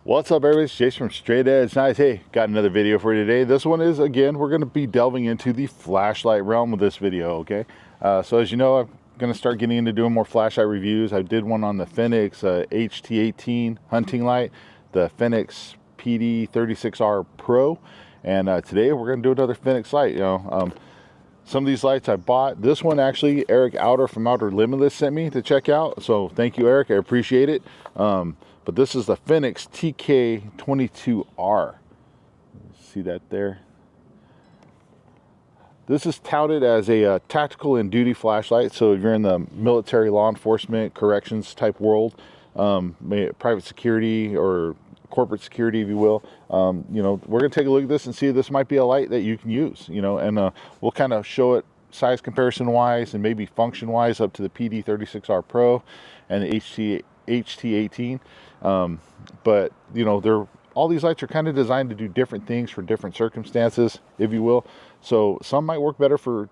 What's up, everybody? It's Jason from Straight Edge Nice. Hey, got another video for you today. This one is, again, we're going to be delving into the flashlight realm with this video, okay? So as you know, I'm going to start getting into doing more flashlight reviews. I did one on the Fenix HT18 hunting light, the Fenix PD36R Pro, and today we're going to do another Fenix light. Some of these lights I bought. This one, actually, Eric Outer from Outer Limitless sent me to check out. So thank you, Eric. I appreciate it. But this is the Fenix TK22R. See that there? This is touted as a tactical and duty flashlight. So if you're in the military, law enforcement, corrections type world, private security or corporate security, if you will, we're going to take a look at this and see if this might be a light that you can use, and we'll kind of show it size comparison wise and maybe function wise up to the PD36R Pro and the HT18. But all these lights are kind of designed to do different things for different circumstances, if you will. So some might work better for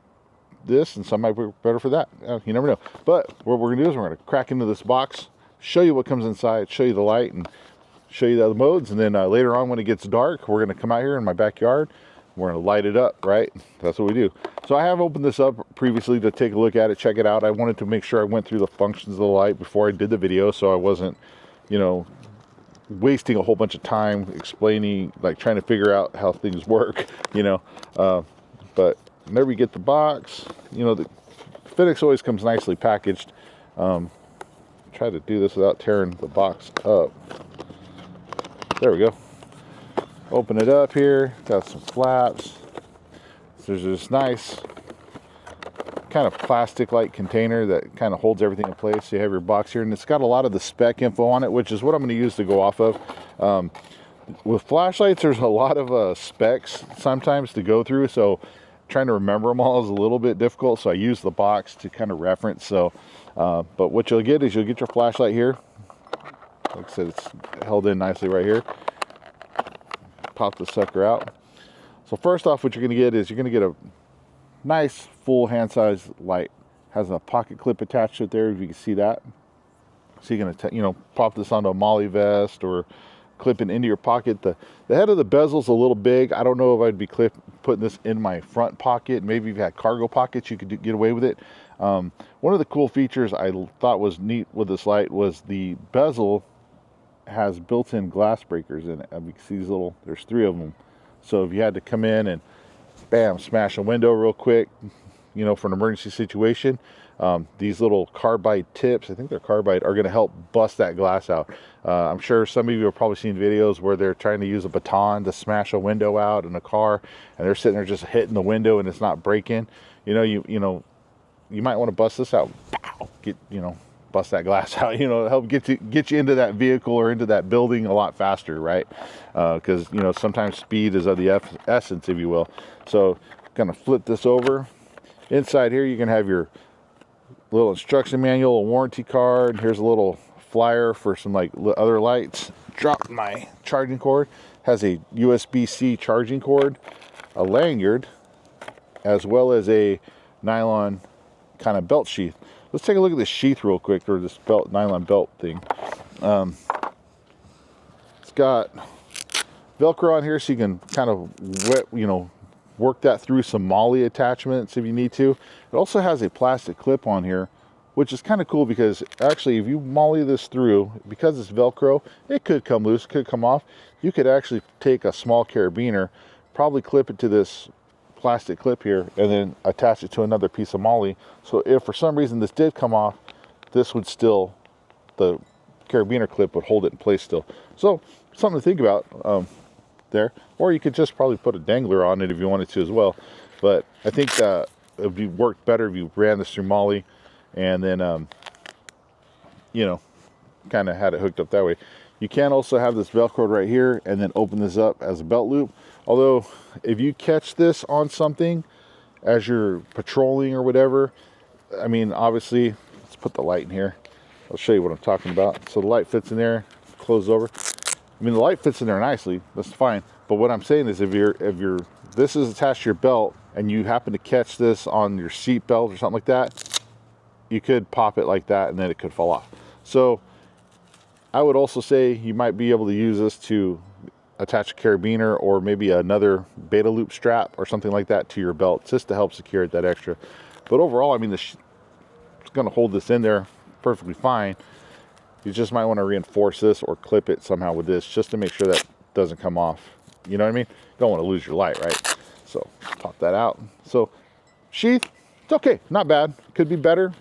this and some might work better for that. You never know. But what we're gonna do is we're gonna crack into this box, show you what comes inside, show you the light, and show you the other modes. And then later on, when it gets dark, we're gonna come out here in my backyard. We're gonna light it up, right? That's what we do. So I have opened this up previously to take a look at it, check it out. I wanted to make sure I went through the functions of the light before I did the video, so I wasn't, wasting a whole bunch of time explaining, like trying to figure out how things work, but whenever you get the box, the Fenix always comes nicely packaged. Try to do this without tearing the box up. There we go. Open it up here. Got some flaps. There's this nice kind of plastic-like container that kind of holds everything in place. So you have your box here, and it's got a lot of the spec info on it, which is what I'm going to use to go off of. With flashlights, there's a lot of specs sometimes to go through, so trying to remember them all is a little bit difficult, so I use the box to kind of reference. So but what you'll get is you'll get your flashlight here. Like I said, it's held in nicely right here. Pop the sucker out. So first off, what you're going to get is you're going to get a nice full hand-sized light. Has a pocket clip attached to it there, if you can see that. So you're going to pop this onto a molly vest or clip it into your pocket. The head of the bezel's a little big. I don't know if I'd be putting this in my front pocket. Maybe if you had cargo pockets, you could get away with it. One of the cool features I thought was neat with this light was the bezel has built-in glass breakers in it. You can see these there's 3 of them. So if you had to come in and bam, smash a window real quick, for an emergency situation, these little carbide tips, I think they're carbide, are going to help bust that glass out. I'm sure some of you have probably seen videos where they're trying to use a baton to smash a window out in a car, and they're sitting there just hitting the window and it's not breaking. You might want to bust this out, bust that glass out, help get you into that vehicle or into that building a lot faster, right? Because sometimes speed is of the essence, if you will. So gonna flip this over. Inside here, you can have your little instruction manual, a warranty card. Here's a little flyer for some other lights. Drop my charging cord. Has a USB-C charging cord, a lanyard, as well as a nylon kind of belt sheath. Let's take a look at this sheath real quick, or this nylon belt thing. It's got Velcro on here, so you can kind of work that through some molly attachments if you need to. It also has a plastic clip on here, which is kind of cool because actually if you molly this through, because it's Velcro, it could come loose, could come off. You could actually take a small carabiner, probably clip it to this plastic clip here, and then attach it to another piece of molly. So if for some reason this did come off, this would still, the carabiner clip would hold it in place still. So something to think about there. Or you could just probably put a dangler on it if you wanted to as well. But I think that it would be worked better if you ran this through molly and then kind of had it hooked up that way. You can also have this Velcro right here and then open this up as a belt loop. Although if you catch this on something as you're patrolling or whatever, I mean, obviously, let's put the light in here. I'll show you what I'm talking about. So the light fits in there, close over. I mean, the light fits in there nicely, that's fine. But what I'm saying is if this is attached to your belt and you happen to catch this on your seat belt or something like that, you could pop it like that and then it could fall off. So I would also say you might be able to use this to attach a carabiner or maybe another beta loop strap or something like that to your belt, just to help secure it that extra. But overall, I mean, it's going to hold this in there perfectly fine. You just might want to reinforce this or clip it somehow with this just to make sure that doesn't come off. You know what I mean? Don't want to lose your light, right? So pop that out. So sheath, it's okay, not bad. Could be better,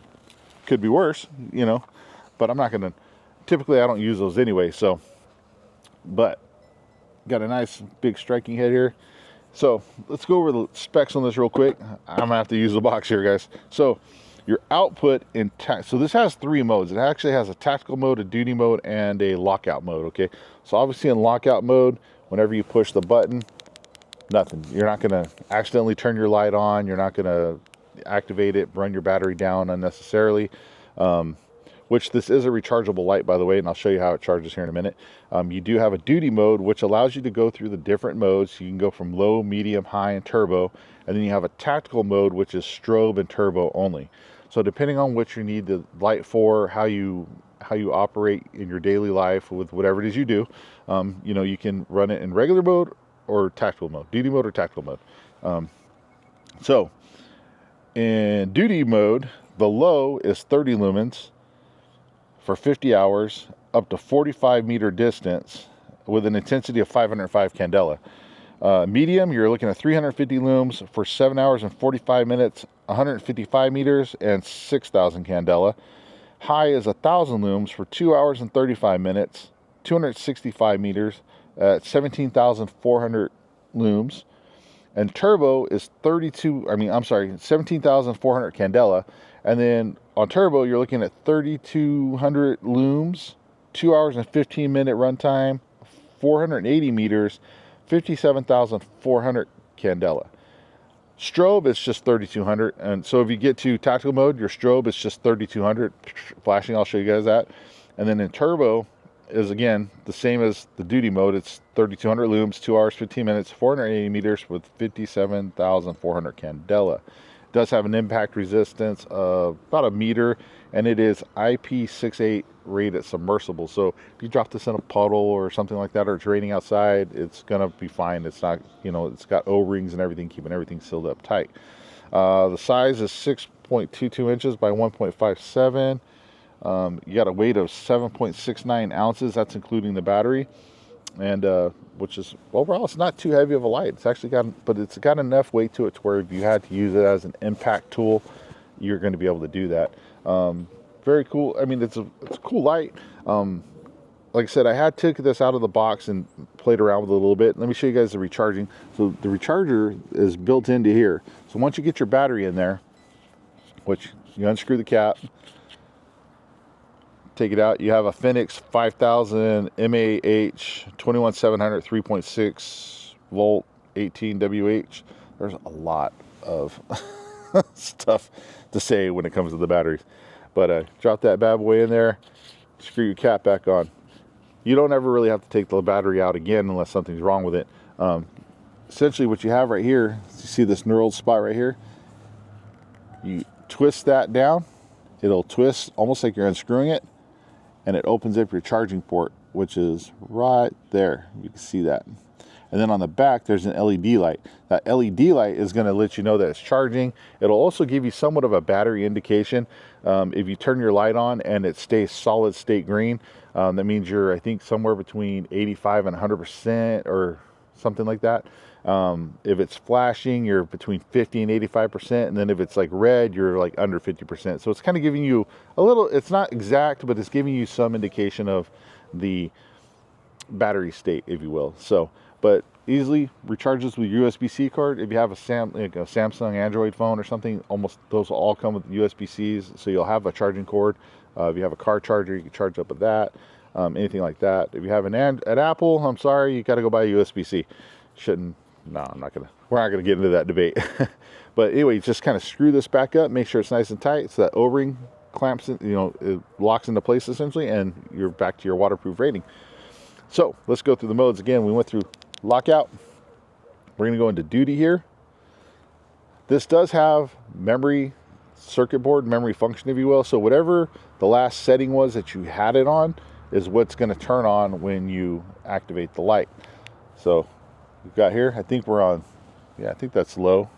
could be worse, you know, but I'm not going to, typically I don't use those anyway. So, but got a nice big striking head here. So let's go over the specs on this real quick. I'm gonna have to use the box here, guys. So your output in so this has 3 modes. It actually has a tactical mode, a duty mode, and a lockout mode. Okay, so obviously in lockout mode, whenever you push the button, nothing. You're not gonna accidentally turn your light on. You're not gonna activate it, run your battery down unnecessarily. Which this is a rechargeable light, by the way, and I'll show you how it charges here in a minute. You do have a duty mode, which allows you to go through the different modes. You can go from low, medium, high, and turbo. And then you have a tactical mode, which is strobe and turbo only. So depending on what you need the light for, how you operate in your daily life with whatever it is you do, you know, you can run it in regular mode or tactical mode, duty mode or tactical mode. So in duty mode, the low is 30 lumens for 50 hours, up to 45 meter distance with an intensity of 505 candela. Medium, you're looking at 350 looms for 7 hours and 45 minutes, 155 meters and 6,000 candela. High is 1,000 looms for 2 hours and 35 minutes, 265 meters at 17,400 looms. And turbo is 17,400 candela. And then on turbo, you're looking at 3,200 looms, 2 hours and 15 minute runtime, 480 meters, 57,400 candela. Strobe is just 3,200. And so if you get to tactical mode, your strobe is just 3,200 flashing. I'll show you guys that. And then in turbo is again the same as the duty mode. It's 3,200 looms, 2 hours, 15 minutes, 480 meters with 57,400 candela. It does have an impact resistance of about 1 meter, and it is IP68 rated submersible. So if you drop this in a puddle or something like that, or it's raining outside, it's gonna be fine. It's not, you know, it's got O-rings and everything, keeping everything sealed up tight. The size is 6.22 inches by 1.57. You got a weight of 7.69 ounces. That's including the battery, and which is overall, it's not too heavy of a light. It's actually but it's got enough weight to it to where if you had to use it as an impact tool, you're going to be able to do that. Very cool. I mean, it's a cool light. Like I said, I had took this out of the box and played around with it a little bit. Let me show you guys the recharging. So the recharger is built into here. So once you get your battery in there, which you unscrew the cap, take it out, you have a Fenix 5000 mAh 21700 3.6 volt 18 WH. There's a lot of stuff to say when it comes to the batteries, but drop that bad boy in there, screw your cap back on. You don't ever really have to take the battery out again unless something's wrong with it. Essentially what you have right here, you see this knurled spot right here, you twist that down, it'll twist almost like you're unscrewing it, and it opens up your charging port, which is right there. You can see that. And then on the back, there's an LED light. That LED light is going to let you know that it's charging. It'll also give you somewhat of a battery indication. If you turn your light on and it stays solid state green, that means you're, I think, somewhere between 85 and 100% or something like that. If it's flashing, you're between 50 and 85%, and then if it's like red, you're like under 50%. So it's kind of giving you a little, it's not exact, but it's giving you some indication of the battery state, if you will. So, but easily recharges with USB-C card. If you have a Samsung Android phone or something, almost those will all come with USB-Cs, so you'll have a charging cord. If you have a car charger, you can charge up with that, anything like that. If you have an Apple, I'm sorry, you got to go buy a USB-C. No, we're not gonna get into that debate. But anyway, just kind of screw this back up, make sure it's nice and tight, so that O-ring clamps in, it locks into place essentially, and you're back to your waterproof rating. So let's go through the modes again. We went through lockout. We're gonna go into duty here. This does have memory circuit board, memory function, if you will. So whatever the last setting was that you had it on, is what's going to turn on when you activate the light. So we've got here, I think we're on, yeah, I think that's low.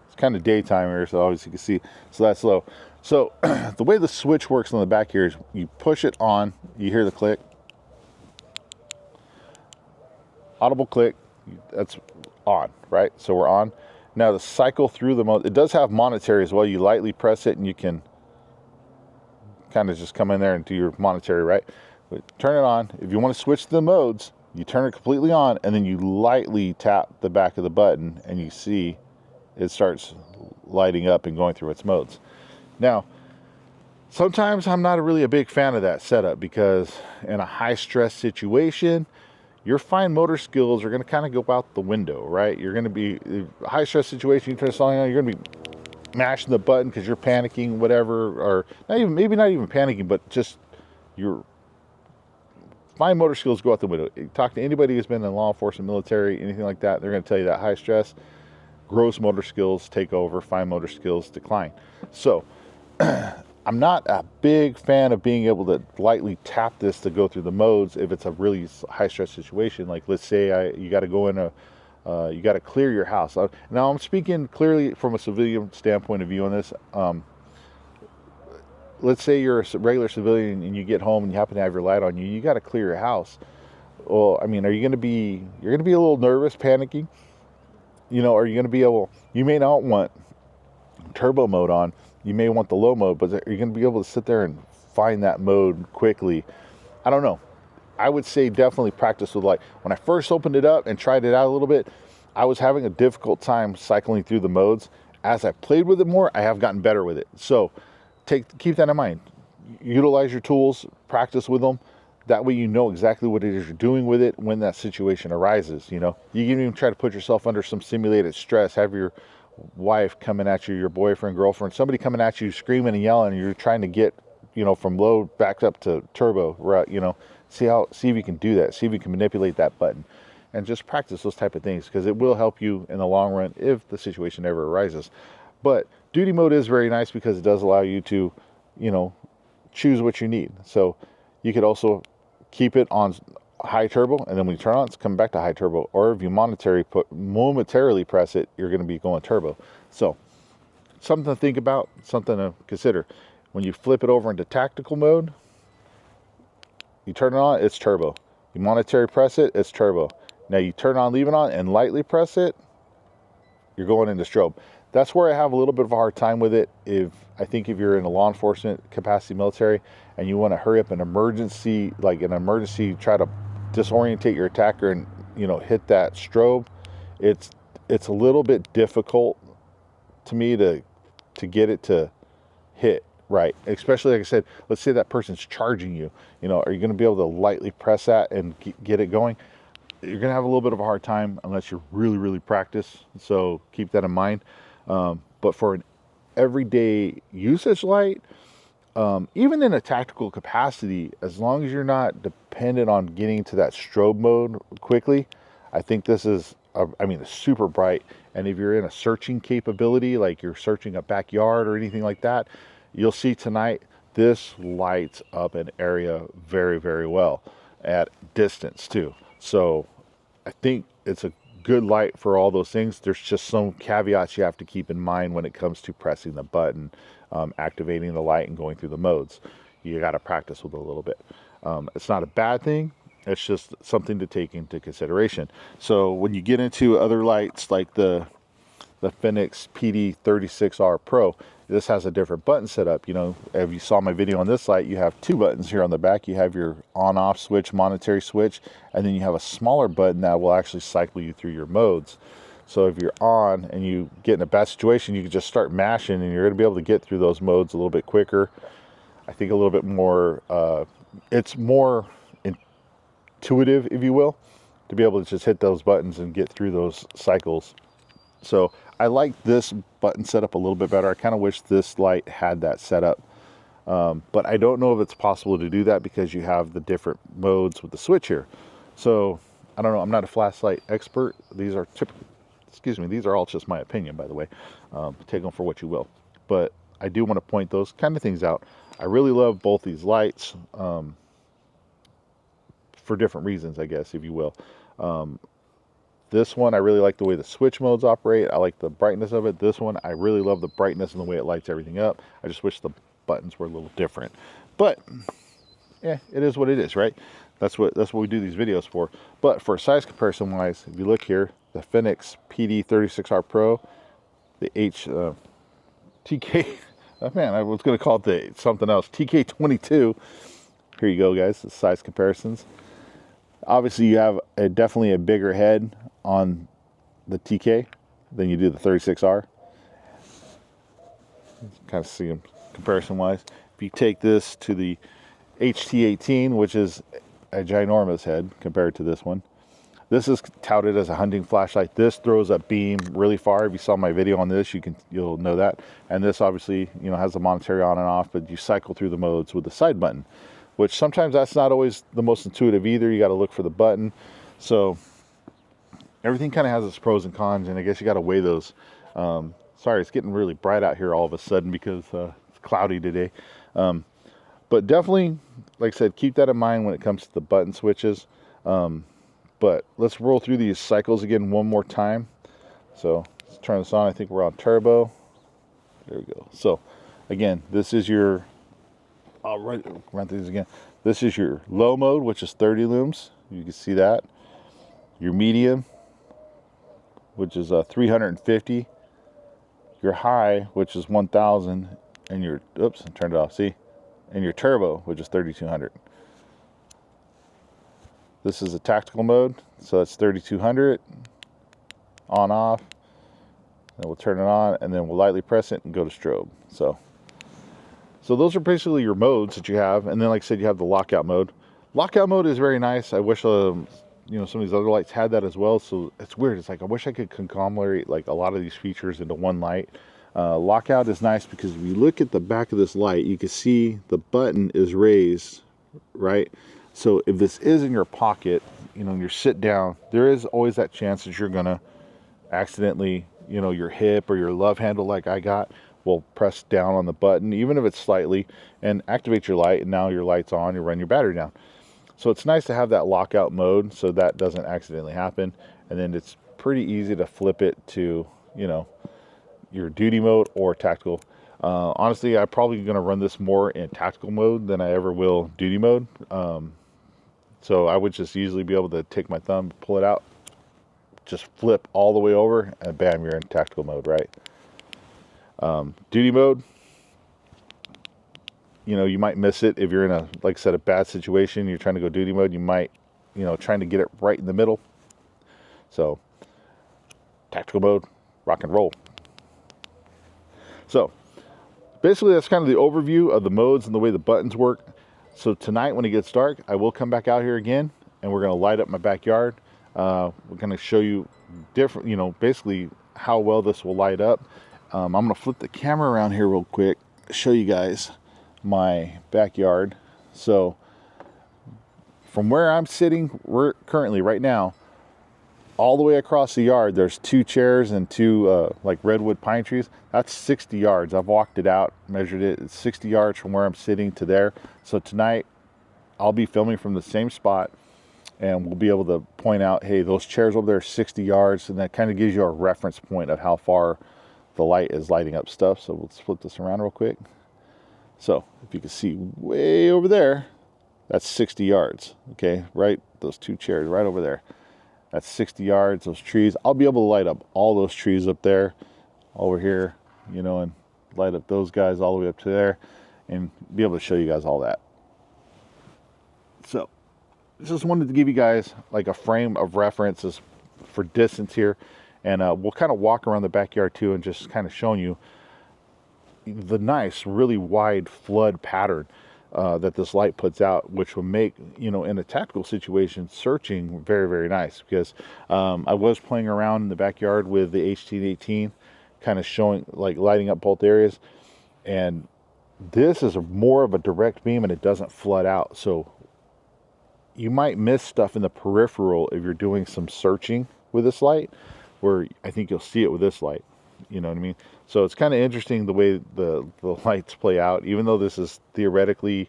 It's kind of daytime here, so obviously you can see, so that's low. So the way the switch works on the back here is you push it on, you hear the click, audible click, that's on, right? So we're on. Now the cycle through the mode, it does have monetary as well. You lightly press it and you can kind of just come in there and do your monetary, right? But turn it on. If you want to switch the modes, you turn it completely on and then you lightly tap the back of the button and you see it starts lighting up and going through its modes. Now, sometimes I'm not really a big fan of that setup because in a high stress situation, your fine motor skills are going to kind of go out the window, right? You're going to be high stress situation. You turn something on, you're going to be mashing the button because you're panicking, whatever, or not even, maybe not even panicking, but just your fine motor skills go out the window. Talk to anybody who's been in law enforcement, military, anything like that. They're going to tell you that high stress, gross motor skills take over, fine motor skills decline. So I'm not a big fan of being able to lightly tap this to go through the modes if it's a really high stress situation. Like let's say you got to go in you got to clear your house. Now I'm speaking clearly from a civilian standpoint of view on this. Let's say you're a regular civilian and you get home and you happen to have your light on you. You got to clear your house. Well, I mean, you're going to be a little nervous, panicking. You know, are you going to be able? You may not want turbo mode on. You may want the low mode, but are you going to be able to sit there and find that mode quickly? I don't know. I would say definitely practice with light. When I first opened it up and tried it out a little bit, I was having a difficult time cycling through the modes. As I played with it more, I have gotten better with it. So keep that in mind. Utilize your tools, practice with them. That way you know exactly what it is you're doing with it when that situation arises. You know, you can even try to put yourself under some simulated stress. Have your wife coming at you, your boyfriend, girlfriend, somebody coming at you screaming and yelling, and you're trying to get, you know, from low back up to turbo, right? You know, see if you can do that, see if you can manipulate that button, and just practice those type of things, because it will help you in the long run if the situation ever arises. But duty mode is very nice because it does allow you to, you know, choose what you need. So you could also keep it on high turbo, and then when you turn on, it's coming back to high turbo. Or if you momentarily press it, you're going to be going turbo. So something to think about, something to consider. When you flip it over into tactical mode, you turn it on, it's turbo. You monetary press it, it's turbo. Now you turn on, leave it on, and lightly press it, you're going into strobe. That's where I have a little bit of a hard time with it. I think if you're in a law enforcement capacity, military, and you want to hurry up an emergency, try to disorientate your attacker and, you know, hit that strobe, it's a little bit difficult to me to get it to hit right. Especially, like I said, let's say that person's charging you. You know, are you going to be able to lightly press that and get it going? You're going to have a little bit of a hard time unless you're really, really practiced. So keep that in mind. But for an everyday usage light, even in a tactical capacity, as long as you're not dependent on getting to that strobe mode quickly, I think this is, it's super bright. And if you're in a searching capability, like you're searching a backyard or anything like that, you'll see tonight, this lights up an area very, very well at distance too. So I think it's a good light for all those things. There's just some caveats you have to keep in mind when it comes to pressing the button, activating the light and going through the modes. You got to practice with it a little bit. It's not a bad thing. It's just something to take into consideration. So when you get into other lights like the Fenix TK22R Pro, this has a different button setup. You know, if you saw my video on this light, you have two buttons here on the back. You have your on-off switch, monetary switch, and then you have a smaller button that will actually cycle you through your modes. So if you're on and you get in a bad situation, you can just start mashing and you're going to be able to get through those modes a little bit quicker. I think a little bit more, it's more intuitive, if you will, to be able to just hit those buttons and get through those cycles. So I like this button setup a little bit better. I kind of wish this light had that setup. But I don't know if it's possible to do that because you have the different modes with the switch here. So I don't know. I'm not a flashlight expert. These are these are all just my opinion, by the way. Take them for what you will. But I do want to point those kind of things out. I really love both these lights. for different reasons, I guess, if you will. This one, I really like the way the switch modes operate. I like the brightness of it. This one, I really love the brightness and the way it lights everything up. I just wish the buttons were a little different. But yeah, it is what it is, right? That's what we do these videos for. But for size comparison wise, if you look here, the Fenix TK22R Pro, the TK, oh man, I was going to call it something else, TK22. Here you go, guys, the size comparisons. Obviously, you have definitely a bigger head on the TK than you do the 36R. Kind of see them comparison-wise. If you take this to the HT18, which is a ginormous head compared to this one. This is touted as a hunting flashlight. This throws a beam really far. If you saw my video on this, you'll know that. And this obviously, you know, has the monetary on and off, but you cycle through the modes with the side button, which sometimes that's not always the most intuitive either. You got to look for the button. So everything kind of has its pros and cons, and I guess you got to weigh those. Sorry, it's getting really bright out here all of a sudden because it's cloudy today. But definitely, like I said, keep that in mind when it comes to the button switches. But let's roll through these cycles again one more time. So let's turn this on. I think we're on turbo. There we go. So again, this is your, I'll run through these again. This is your low mode, which is 30 looms. You can see that. Your medium, which is 350. Your high, which is 1000. And your, oops, I turned it off, see? And your turbo, which is 3200. This is a tactical mode, so that's 3200, on, off. And we'll turn it on, and then we'll lightly press it and go to strobe. So those are basically your modes that you have. And then, like I said, you have the lockout mode. Lockout mode is very nice. I wish, you know, some of these other lights had that as well. So it's weird. It's like I wish I could conglomerate like a lot of these features into one light. Lockout is nice because if you look at the back of this light, you can see the button is raised, right? So if this is in your pocket, you know, and you're sit down, there is always that chance that you're gonna accidentally, you know, your hip or your love handle like I got will press down on the button, even if it's slightly, and activate your light, and now your light's on, you run your battery down. So it's nice to have that lockout mode so that doesn't accidentally happen. And then it's pretty easy to flip it to, you know, your duty mode or tactical. Honestly, I'm probably going to run this more in tactical mode than I ever will duty mode. So I would just easily be able to take my thumb, pull it out, just flip all the way over, and bam, you're in tactical mode, right? Duty mode, you know, you might miss it if you're in a, like I said, a bad situation. You're trying to go duty mode, you might, you know, trying to get it right in the middle. So tactical mode, rock and roll. So basically that's kind of the overview of the modes and the way the buttons work. So tonight when it gets dark, I will come back out here again, and we're going to light up my backyard. We're going to show you different, you know, basically how well this will light up. I'm going to flip the camera around here real quick, show you guys my backyard. So from where I'm sitting, we're currently right now, all the way across the yard, there's 2 chairs and 2 like redwood pine trees. That's 60 yards. I've walked it out, measured it. It's 60 yards from where I'm sitting to there. So tonight, I'll be filming from the same spot, and we'll be able to point out, hey, those chairs over there are 60 yards, and that kind of gives you a reference point of how far the light is lighting up stuff. So let's flip this around real quick. So if you can see way over there, that's 60 yards. Okay, right, those 2 chairs right over there. That's 60 yards, those trees. I'll be able to light up all those trees up there, over here, you know, and light up those guys all the way up to there, and be able to show you guys all that. So, just wanted to give you guys like a frame of references for distance here, and we'll kind of walk around the backyard too, and just kind of showing you the nice, really wide flood pattern that this light puts out, which will make, you know, in a tactical situation, searching very, very nice. Because I was playing around in the backyard with the HT18, kind of showing, like, lighting up both areas, and this is more of a direct beam, and it doesn't flood out. So you might miss stuff in the peripheral if you're doing some searching with this light, where I think you'll see it with this light. You know what I mean? So it's kind of interesting the way the lights play out, even though this is theoretically,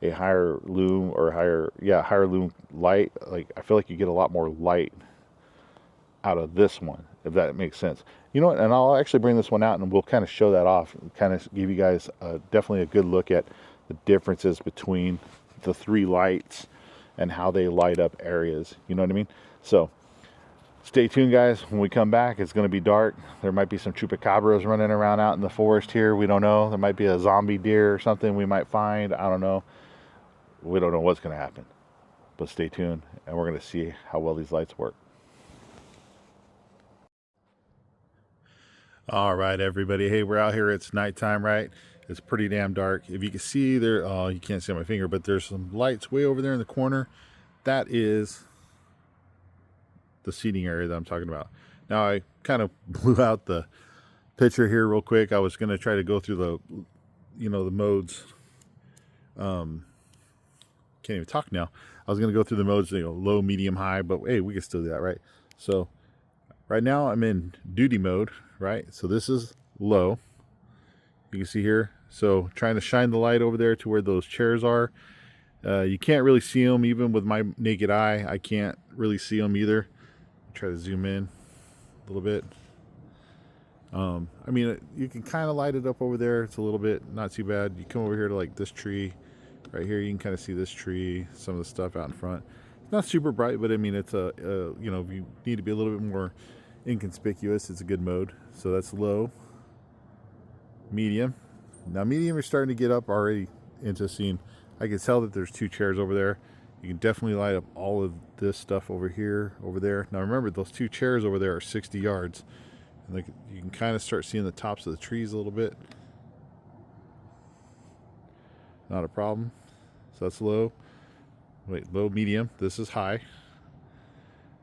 a higher lume or higher lume light, like I feel like you get a lot more light out of this one, if that makes sense. You know what, and I'll actually bring this one out and we'll kind of show that off, and kind of give you guys definitely a good look at the differences between the three lights and how they light up areas, you know what I mean? So stay tuned, guys. When we come back, it's going to be dark. There might be some chupacabras running around out in the forest here. We don't know. There might be a zombie deer or something we might find. I don't know. We don't know what's going to happen. But stay tuned, and we're going to see how well these lights work. All right, everybody. Hey, we're out here. It's nighttime, right? It's pretty damn dark. If you can see there, oh, you can't see my finger, but there's some lights way over there in the corner. That is the seating area that I'm talking about. Now, I kind of blew out the picture here real quick. I was going to try to go through the, the modes. Can't even talk now. I was going to go through the modes, low, medium, high, but hey, we can still do that, right? So right now I'm in duty mode, right? So this is low. You can see here. So trying to shine the light over there to where those chairs are. You can't really see them even with my naked eye. I can't really see them either. Try to zoom in a little bit. I mean, you can kind of light it up over there. It's a little bit not too bad. You come over here to like this tree right here. You can kind of see this tree, some of the stuff out in front. It's not super bright, but I mean, it's if you need to be a little bit more inconspicuous, it's a good mode. So that's low. Medium. Now medium is starting to get up already into seeing. I can tell that there's two chairs over there. You can definitely light up all of this stuff over here, over there. Now remember, those two chairs over there are 60 yards. And like, you can kind of start seeing the tops of the trees a little bit. Not a problem. So that's low. Wait, low, medium. This is high.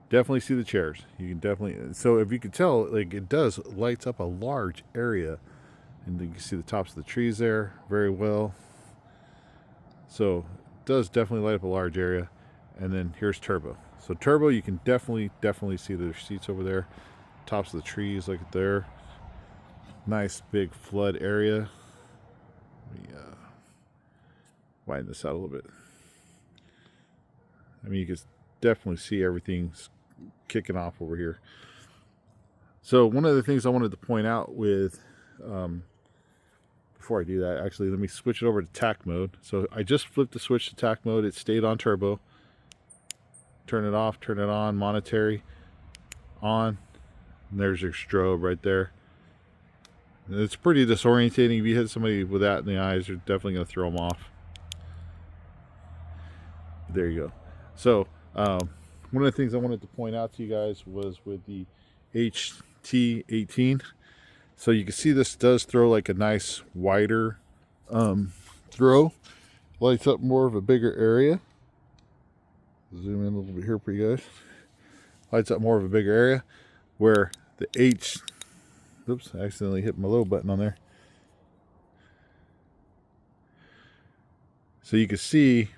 Definitely see the chairs. You can definitely, so if you can tell, like it does lights up a large area. And you can see the tops of the trees there very well. So it does definitely light up a large area. And then here's turbo. So turbo, you can definitely see the seats over there. Tops of the trees, look at there. Nice big flood area. Let me widen this out a little bit. I mean, you can definitely see everything's kicking off over here. So one of the things I wanted to point out with before I do that, actually, let me switch it over to tack mode. So I just flipped the switch to tack mode. It stayed on turbo. Turn it off, turn it on, monetary, on. And there's your strobe right there. And it's pretty disorientating. If you hit somebody with that in the eyes, you're definitely going to throw them off. There you go. So one of the things I wanted to point out to you guys was with the HT18. So you can see this does throw like a nice wider throw. Lights up more of a bigger area. Zoom in a little bit here for you guys. Lights up more of a bigger area. Where the oops, I accidentally hit my low button on there. So you can see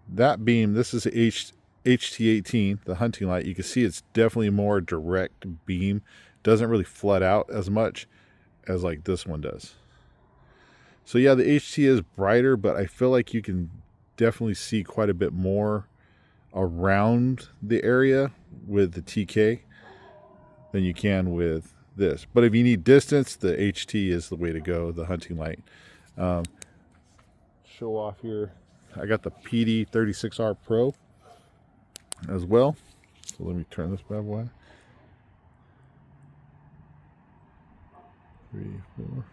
that beam, this is HT18, the hunting light. You can see it's definitely more direct beam. Doesn't really flood out as much as like this one does. So yeah, the HT is brighter, but I feel like you can definitely see quite a bit more around the area with the TK than you can with this. But if you need distance, the HT is the way to go, the hunting light. Show off here. I got the PD36R Pro as well. So let me turn this bad boy. 3, 4.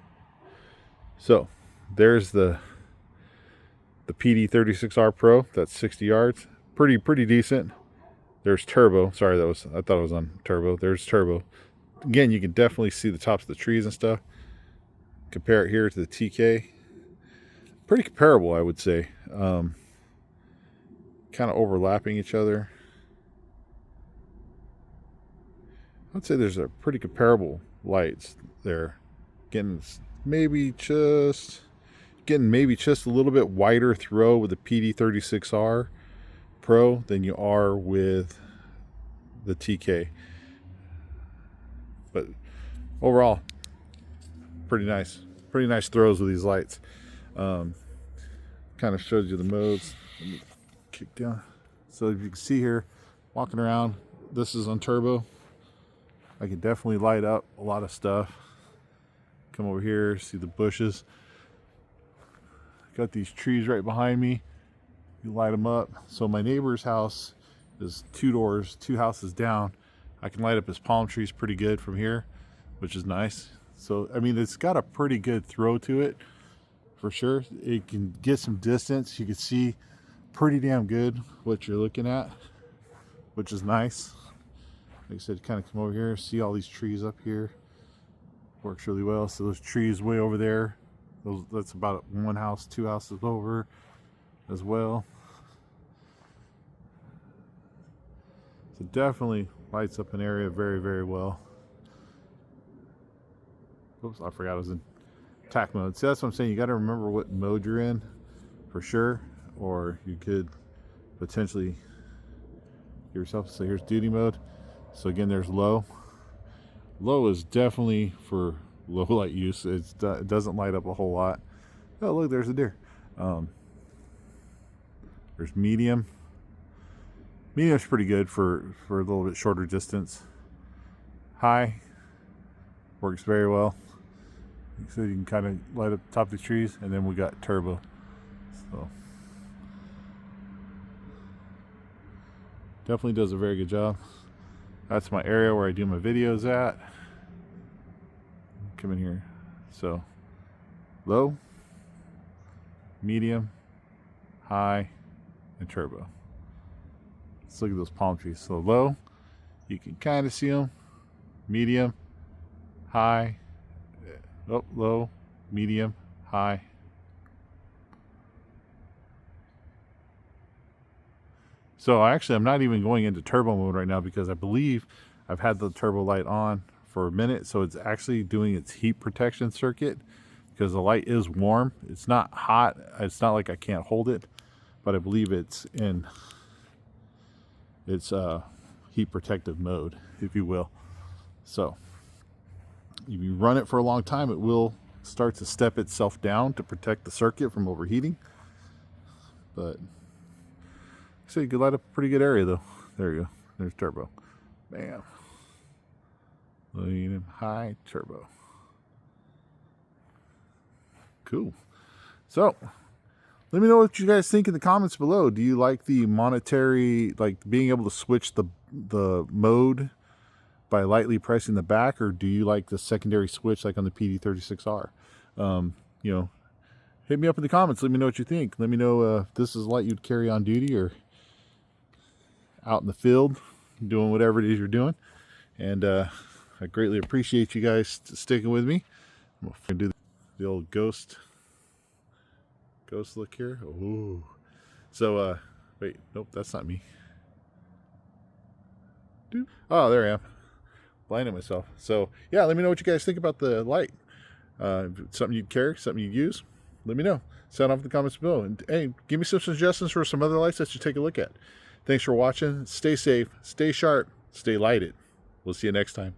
So there's the PD36R Pro. That's 60 yards. Pretty decent. There's turbo. Sorry, I thought it was on turbo. There's turbo. Again, you can definitely see the tops of the trees and stuff. Compare it here to the TK. Pretty comparable, I would say. Kind of overlapping each other. I'd say there's a pretty comparable lights there. Getting maybe just a little bit wider throw with the PD36R Pro than you are with the TK. But overall, pretty nice throws with these lights. kind of shows you the modes. Let me kick down. So if you can see here, walking around, this is on turbo. I can definitely light up a lot of stuff. Come over here, see the bushes. Got these trees right behind me. You light them up. So my neighbor's house is 2 doors, 2 houses down. I can light up his palm trees pretty good from here, which is nice. So, I mean, it's got a pretty good throw to it, for sure. It can get some distance. You can see pretty damn good what you're looking at, which is nice. Like I said, kind of come over here, see all these trees up here. Works really well. So those trees way over there, that's about 1 house, 2 houses over as well. So definitely lights up an area very, very well. Oops, I forgot I was in tack mode. See, that's what I'm saying. You got to remember what mode you're in for sure, or you could potentially give yourself. So here's duty mode. So again, there's low. Low is definitely for low light use. It doesn't light up a whole lot. Oh, look, there's a deer. There's medium. Medium's pretty good for a little bit shorter distance. High works very well. So you can kind of light up the top of the trees, and then we got turbo. So definitely does a very good job. That's my area where I do my videos at. Come in here. So low, medium, high, and turbo. Let's look at those palm trees. So low, you can kind of see them. Medium, high, low, medium, high. So I'm not even going into turbo mode right now because I believe I've had the turbo light on for a minute. So it's actually doing its heat protection circuit because the light is warm. It's not hot. It's not like I can't hold it, but I believe it's in its heat protective mode, if you will. So if you run it for a long time, it will start to step itself down to protect the circuit from overheating. But so you could light up a pretty good area though. There you go. There's turbo. Bam. Medium, high, turbo. Cool. So let me know what you guys think in the comments below. Do you like the monetary, like being able to switch the mode by lightly pressing the back, or do you like the secondary switch like on the PD36R? You know, hit me up in the comments. Let me know what you think. Let me know if this is a light you'd carry on duty or out in the field doing whatever it is you're doing. And I greatly appreciate you guys sticking with me. I'm going to do the old ghost look here. Ooh. So wait, nope, that's not me. Oh, there I am. Blinding myself. So yeah, let me know what you guys think about the light. Something you'd carry, something you'd use, let me know. Sound off in the comments below. And hey, give me some suggestions for some other lights that you take a look at. Thanks for watching. Stay safe, stay sharp, stay lighted. We'll see you next time.